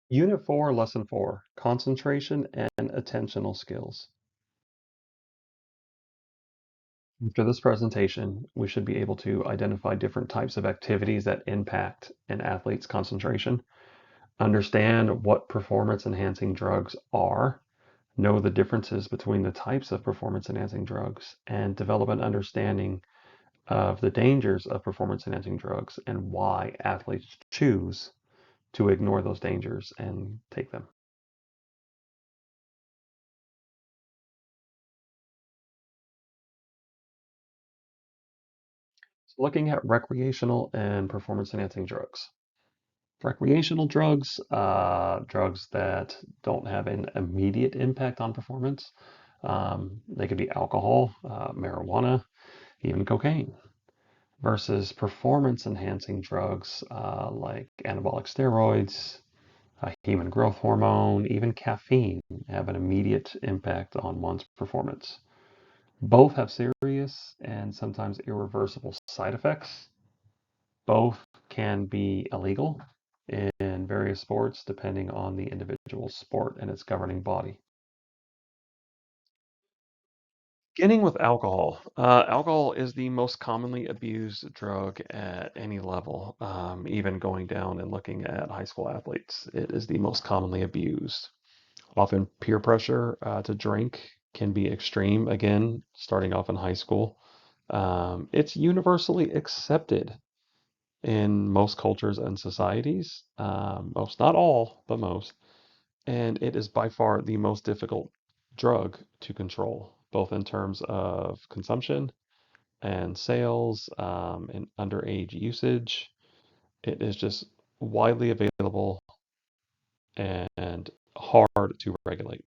Unit 4, Lesson 4, Concentration and Attentional Skills. After this presentation, we should be able to identify different types of activities that impact an athlete's concentration, understand what performance-enhancing drugs are, know the differences between the types of performance-enhancing drugs, and develop an understanding of the dangers of performance-enhancing drugs and why athletes choose to ignore those dangers and take them. So looking at recreational and performance-enhancing drugs. Recreational drugs, drugs that don't have an immediate impact on performance. They could be alcohol, marijuana, even cocaine, versus performance-enhancing drugs like anabolic steroids, human growth hormone, even caffeine have an immediate impact on one's performance. Both have serious and sometimes irreversible side effects. Both can be illegal in various sports depending on the individual sport and its governing body. Beginning with alcohol. Alcohol is the most commonly abused drug at any level, even going down and looking at high school athletes. It is the most commonly abused. Often peer pressure to drink can be extreme, again, starting off in high school. It's universally accepted in most cultures and societies, most, not all, but most. And it is by far the most difficult drug to control, both in terms of consumption and sales and underage usage. It is just widely available and hard to regulate.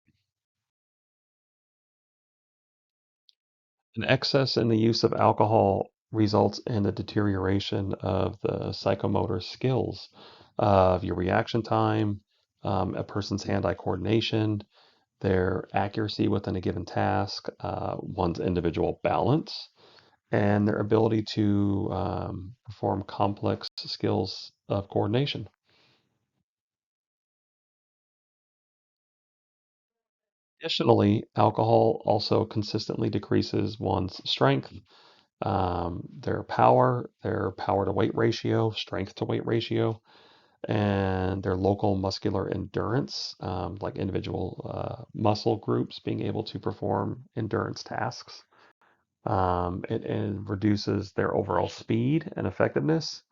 An excess in the use of alcohol results in the deterioration of the psychomotor skills of your reaction time, a person's hand-eye coordination, their accuracy within a given task, one's individual balance, and their ability to perform complex skills of coordination. Additionally, alcohol also consistently decreases one's strength, their power to weight ratio, strength to weight ratio, and their local muscular endurance, like individual muscle groups being able to perform endurance tasks. It reduces their overall speed and effectiveness,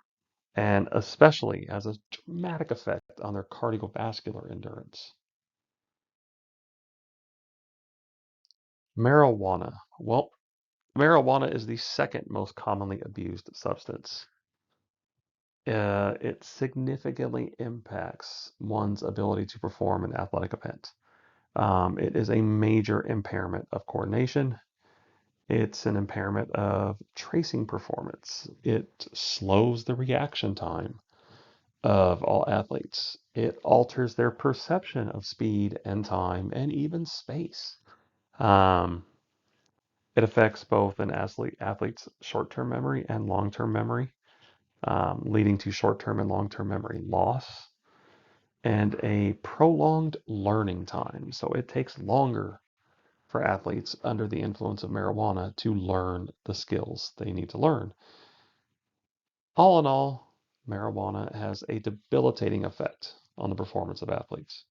and especially has a dramatic effect on their cardiovascular endurance. Marijuana. Well, marijuana is the second most commonly abused substance. It significantly impacts one's ability to perform an athletic event. It is a major impairment of coordination. It's an impairment of tracing performance. It slows the reaction time of all athletes. It alters their perception of speed and time and even space. Um, it affects both an athlete's short-term memory and long-term memory, leading to short-term and long-term memory loss and a prolonged learning time. So it takes longer for athletes under the influence of marijuana to learn the skills they need to learn. All in all, marijuana has a debilitating effect on the performance of athletes.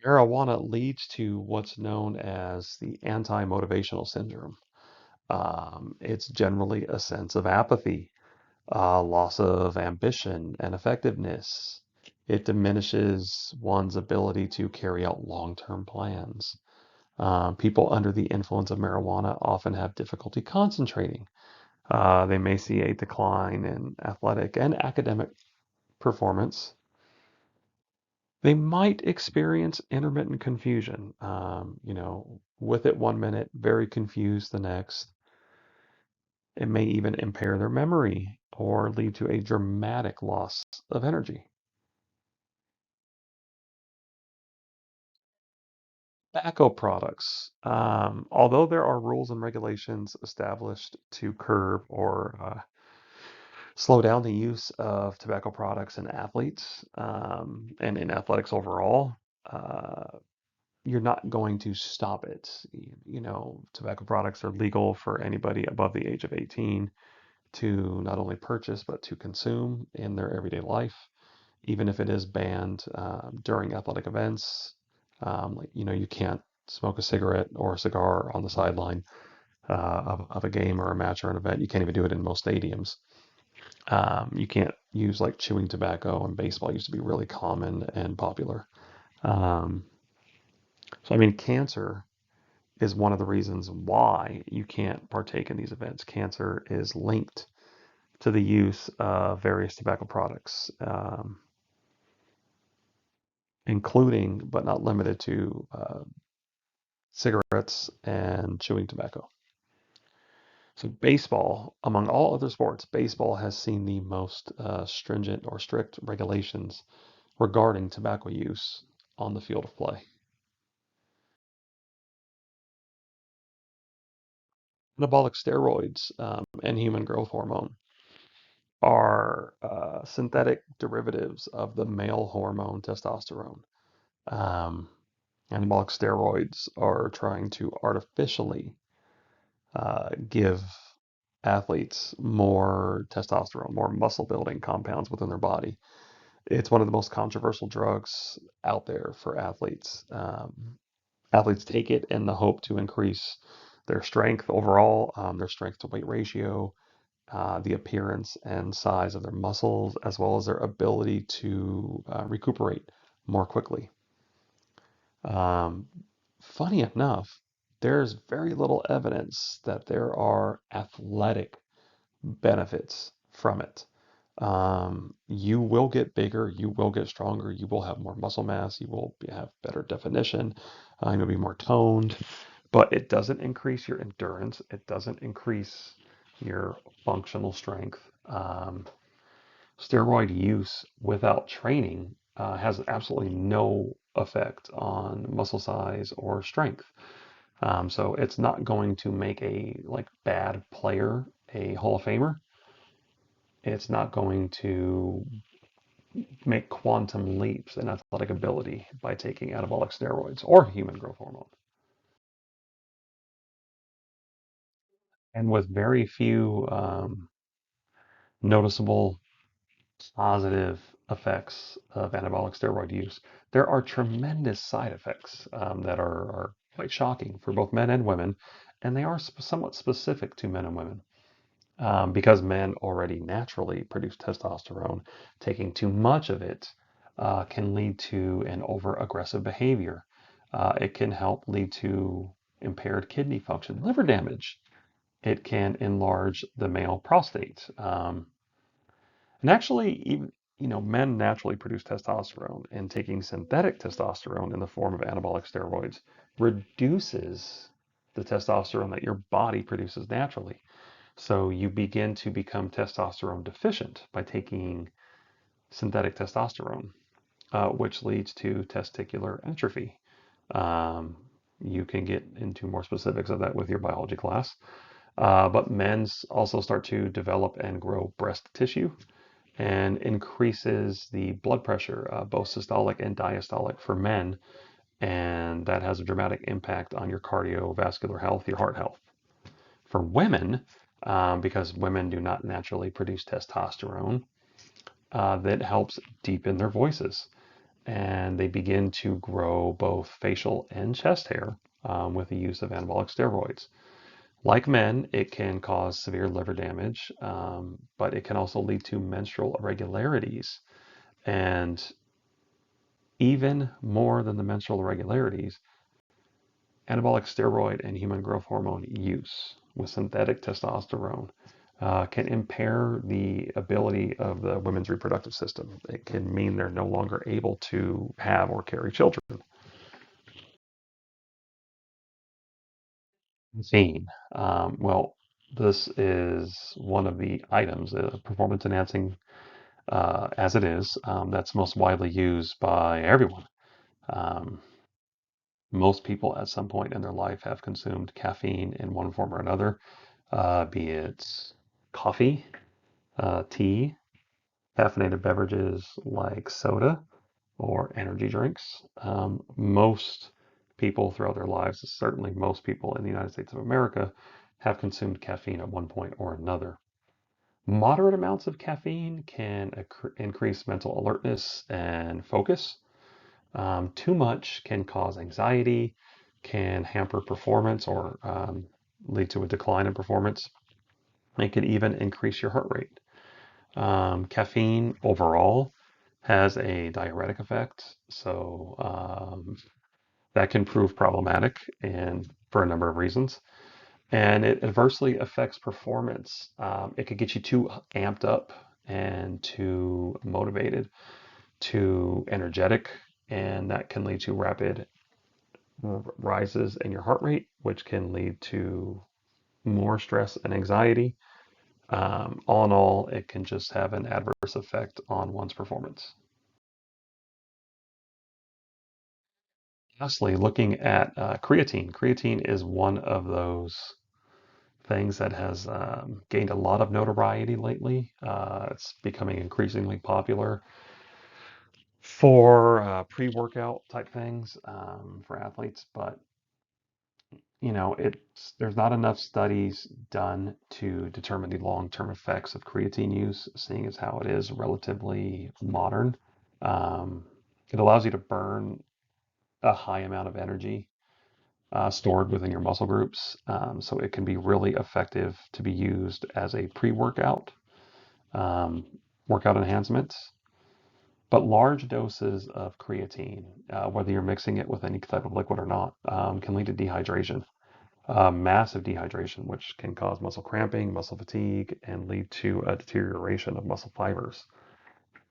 Marijuana leads to what's known as the anti-motivational syndrome. It's generally a sense of apathy, loss of ambition and effectiveness. It diminishes one's ability to carry out long-term plans. People under the influence of marijuana often have difficulty concentrating. They may see a decline in athletic and academic performance. They might experience intermittent confusion, with it 1 minute, very confused the next. It may even impair their memory or lead to a dramatic loss of energy. Tobacco products. Although there are rules and regulations established to curb or slow down the use of tobacco products in athletes and in athletics overall, uh, you're not going to stop it. You know, tobacco products are legal for anybody above the age of 18 to not only purchase but to consume in their everyday life, even if it is banned during athletic events. Like, you know, you can't smoke a cigarette or a cigar on the sideline of a game or a match or an event. You can't even do it in most stadiums. You can't use like chewing tobacco, and baseball used to be really common and popular. Um, so, I mean, cancer is one of the reasons why you can't partake in these events. Cancer is linked to the use of various tobacco products, including but not limited to cigarettes and chewing tobacco. So, baseball, among all other sports, baseball has seen the most stringent or strict regulations regarding tobacco use on the field of play. Anabolic steroids and human growth hormone are synthetic derivatives of the male hormone testosterone. Um, Anabolic steroids are trying to artificially give athletes more testosterone, more muscle building compounds within their body. It's one of the most controversial drugs out there for athletes. Athletes take it in the hope to increase their strength overall, their strength to weight ratio, the appearance and size of their muscles, as well as their ability to recuperate more quickly. Um, Funny enough, there's very little evidence that there are athletic benefits from it. You will get bigger, you will get stronger, you will have more muscle mass, you will have better definition, you'll be more toned, but it doesn't increase your endurance, it doesn't increase your functional strength. Steroid use without training has absolutely no effect on muscle size or strength. So it's not going to make a like bad player a Hall of Famer. It's not going to make quantum leaps in athletic ability by taking anabolic steroids or human growth hormone. And with very few noticeable positive effects of anabolic steroid use, there are tremendous side effects that are quite shocking for both men and women, and they are somewhat specific to men and women. Because men already naturally produce testosterone, taking too much of it can lead to an over aggressive behavior. It can help lead to impaired kidney function, liver damage. It can enlarge the male prostate. And actually, even men naturally produce testosterone, and taking synthetic testosterone in the form of anabolic steroids reduces the testosterone that your body produces naturally. So you begin to become testosterone deficient by taking synthetic testosterone, which leads to testicular atrophy. Um, you can get into more specifics of that with your biology class. But men's also start to develop and grow breast tissue and increases the blood pressure, both systolic and diastolic for men. And that has a dramatic impact on your cardiovascular health, your heart health. For women, because women do not naturally produce testosterone, that helps deepen their voices. And they begin to grow both facial and chest hair with the use of anabolic steroids. Like men, it can cause severe liver damage, but it can also lead to menstrual irregularities. And even more than the menstrual irregularities, anabolic steroid and human growth hormone use with synthetic testosterone can impair the ability of the women's reproductive system. It can mean they're no longer able to have or carry children. Caffeine. Well, this is one of the items, performance enhancing as it is, that's most widely used by everyone. Um, Most people at some point in their life have consumed caffeine in one form or another, be it coffee, tea, caffeinated beverages like soda or energy drinks. Most people throughout their lives, certainly most people in the United States of America, have consumed caffeine at one point or another. Moderate amounts of caffeine can increase mental alertness and focus. Too much can cause anxiety, can hamper performance or lead to a decline in performance. It could even increase your heart rate. Caffeine overall has a diuretic effect, so that can prove problematic and for a number of reasons. And it adversely affects performance. It could get you too amped up and too motivated, too energetic, and that can lead to rapid rises in your heart rate, which can lead to more stress and anxiety. All in all, it can just have an adverse effect on one's performance. Lastly, looking at creatine. Creatine is one of those things that has gained a lot of notoriety lately. It's becoming increasingly popular for pre-workout type things for athletes, but there's not enough studies done to determine the long-term effects of creatine use, seeing as how it is relatively modern. Um, it allows you to burn a high amount of energy stored within your muscle groups, so it can be really effective to be used as a pre-workout um, workout enhancement. But large doses of creatine, whether you're mixing it with any type of liquid or not, can lead to dehydration. Massive dehydration, which can cause muscle cramping, muscle fatigue, and lead to a deterioration of muscle fibers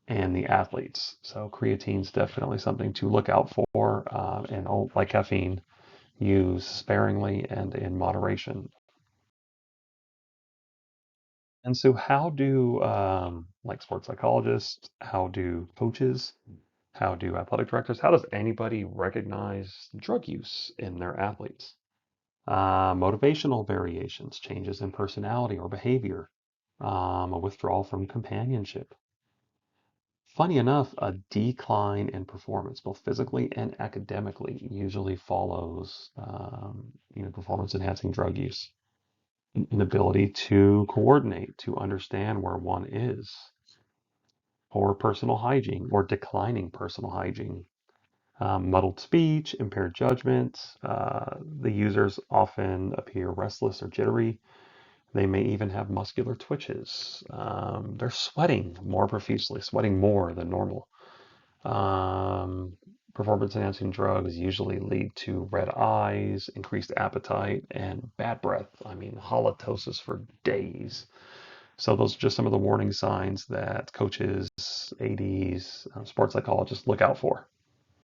in the athletes. So creatine is definitely something to look out for, and like caffeine, use sparingly and in moderation. And so, how do like sports psychologists, how do coaches, how do athletic directors, how does anybody recognize drug use in their athletes? Motivational variations, changes in personality or behavior, a withdrawal from companionship. Funny enough, a decline in performance, both physically and academically, usually follows performance-enhancing drug use. An inability to coordinate, to understand where one is, poor personal hygiene or declining personal hygiene, muddled speech, impaired judgment. The users often appear restless or jittery. They may even have muscular twitches. They're sweating more profusely, sweating more than normal. Um, Performance enhancing drugs usually lead to red eyes, increased appetite, and bad breath. I mean, halitosis for days. So those are just some of the warning signs that coaches, ADs, sports psychologists look out for.